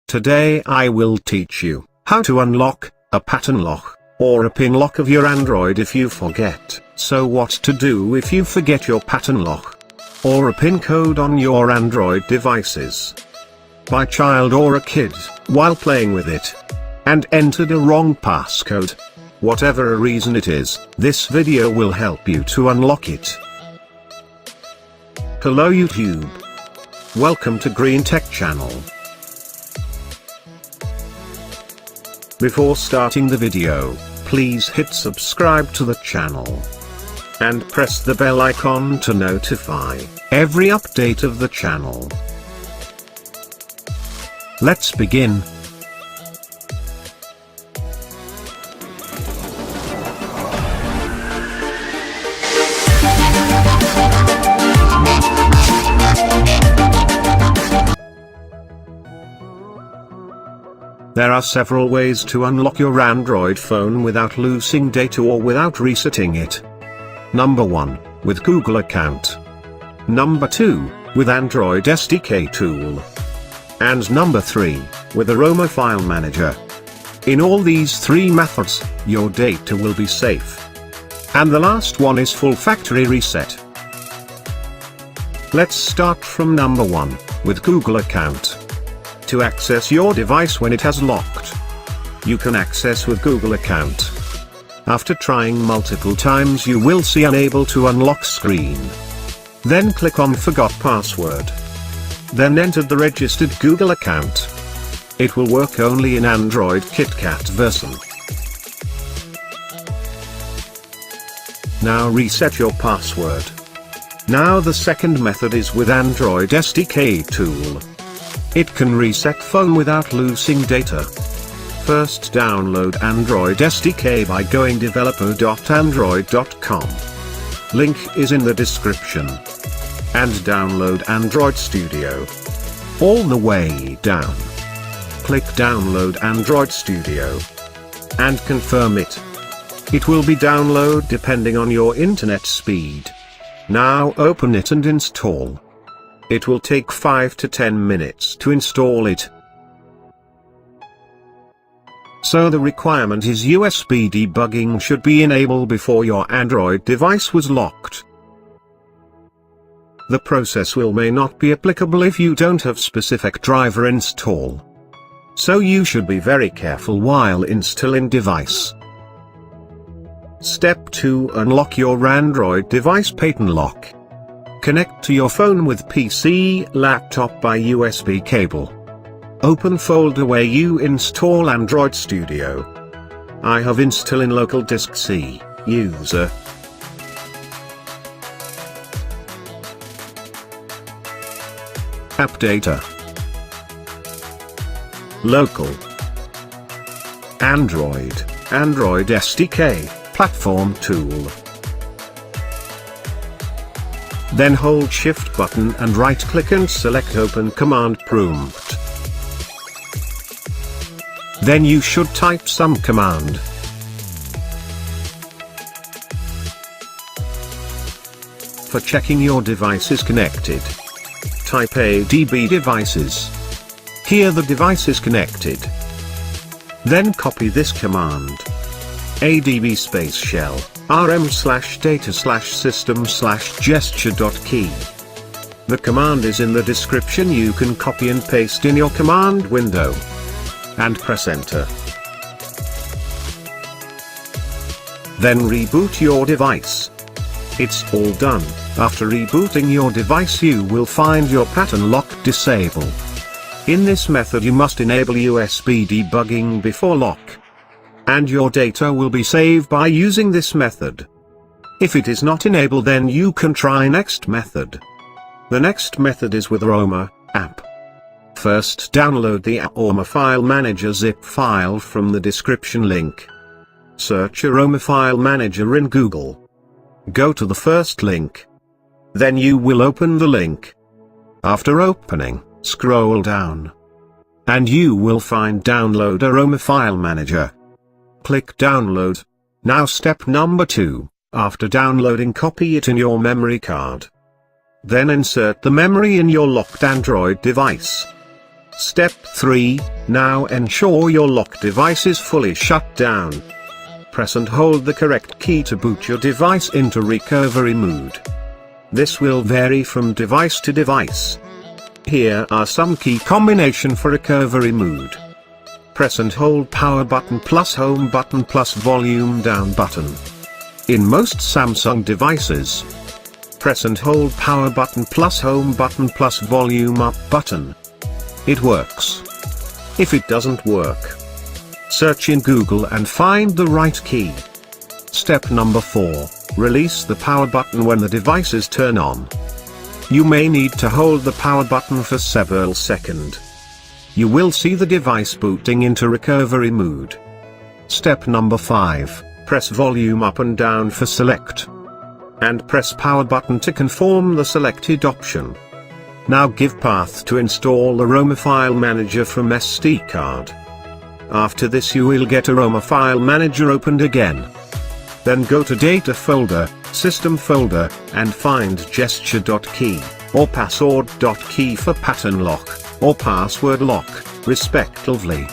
Today I will teach you how to unlock a pattern lock or a pin lock of your Android if you forget. So what to do if you forget your pattern lock or a pin code on your Android devices by child or a kid while playing with it and entered a wrong passcode. Whatever a reason it is, this video will help you to unlock it. Hello YouTube. Welcome to Green Tech Channel. Before starting the video, please hit subscribe to the channel and press the bell icon to notify every update of the channel. Let's begin. There are several ways to unlock your Android phone without losing data or without resetting it. Number 1, with Google account. Number 2, with Android SDK tool. And number 3, with Aroma File Manager. In all these three methods, your data will be safe. And the last one is full factory reset. Let's start from number 1, with Google account. To access your device when it has locked, you can access with Google account. After trying multiple times you will see unable to unlock screen. Then click on forgot password. Then enter the registered Google account. It will work only in Android KitKat version. Now reset your password. Now the second method is with Android SDK tool. It can reset phone without losing data. First download Android SDK by going developer.android.com. Link is in the description. And download Android Studio. All the way down. Click download Android Studio. And confirm it. It will be download depending on your internet speed. Now open it and install. It will take 5 to 10 minutes to install it. So the requirement is USB debugging should be enabled before your Android device was locked. The process may not be applicable if you don't have specific driver install. So you should be very careful while installing device. Step 2, unlock your Android device pattern lock. Connect to your phone with PC, laptop by USB cable. Open folder where you install Android Studio. I have installed in local disk C, user. App data. Local. Android SDK, platform tool. Then hold Shift button and right click and select Open Command Prompt. Then you should type some command. For checking your device is connected, type ADB devices. Here the device is connected. Then copy this command. ADB space shell. rm/data/system/gesture.key. The command is in the description. You can copy and paste in your command window. And press enter. Then reboot your device. It's all done. After rebooting your device you will find your pattern lock disabled. In this method you must enable USB debugging before lock. And your data will be saved by using this method. If it is not enabled then you can try next method. The next method is with Aroma app. First download the Aroma File Manager zip file from the description link. Search Aroma File Manager in Google. Go to the first link. Then you will open the link. After opening, scroll down. And you will find Download Aroma File Manager. Click Download. Now step number 2, after downloading copy it in your memory card. Then insert the memory in your locked Android device. Step 3, now ensure your lock device is fully shut down. Press and hold the correct key to boot your device into recovery mode. This will vary from device to device. Here are some key combination for recovery mode. Press and hold power button plus home button plus volume down button. In most Samsung devices, press and hold power button plus home button plus volume up button. It works. If it doesn't work, search in Google and find the right key. Step number 4, release the power button when the devices turn on. You may need to hold the power button for several seconds. You will see the device booting into recovery mode. Step number 5, press volume up and down for select. And press power button to confirm the selected option. Now give path to install Aroma File Manager from SD card. After this you will get Aroma File Manager opened again. Then go to Data folder, System folder, and find GESTURE.KEY, or PASSWORD.KEY for pattern lock, or password lock, respectively.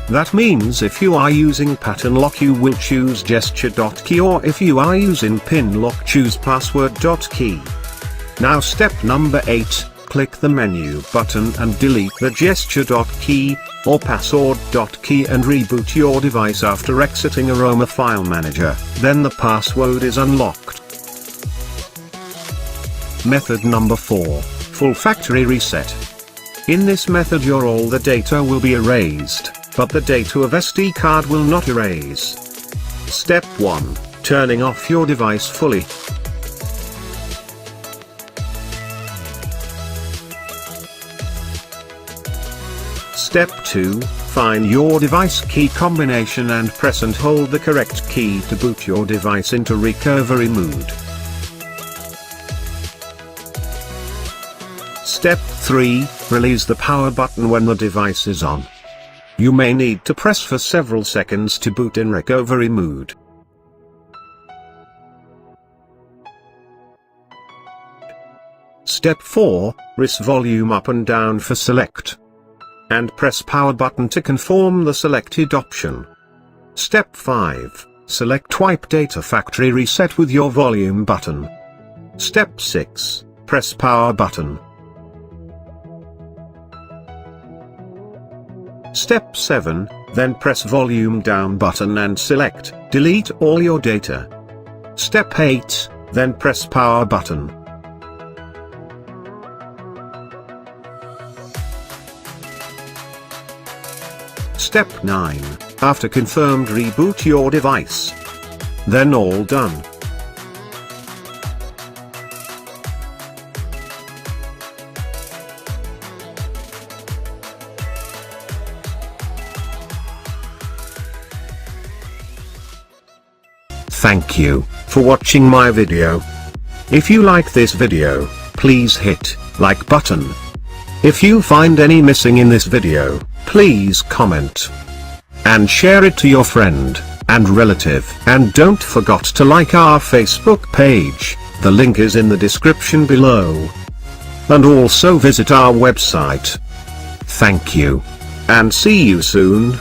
That means if you are using pattern lock you will choose GESTURE.KEY, or if you are using pin lock choose PASSWORD.KEY. Now step number 8, click the menu button and delete the GESTURE.KEY, or PASSWORD.KEY and reboot your device after exiting Aroma File Manager, then the password is unlocked. Method number 4, full factory reset. In this method all the data will be erased, but the data of SD card will not erase. Step 1, turning off your device fully. Step 2, find your device key combination and press and hold the correct key to boot your device into recovery mode. Step 3, release the power button when the device is on. You may need to press for several seconds to boot in recovery mode. Step 4, press volume up and down for select. And press power button to confirm the selected option. Step 5, select wipe data factory reset with your volume button. Step 6, press power button. Step 7, then press volume down button and select delete all your data. Step 8, then press power button. Step 9, after confirmed reboot your device. Then all done. Thank you for watching my video. If you like this video, please hit like button. If you find any missing in this video, please comment and share it to your friend and relative, and don't forget to like our Facebook page, the link is in the description below, and also visit our website. Thank you, and see you soon.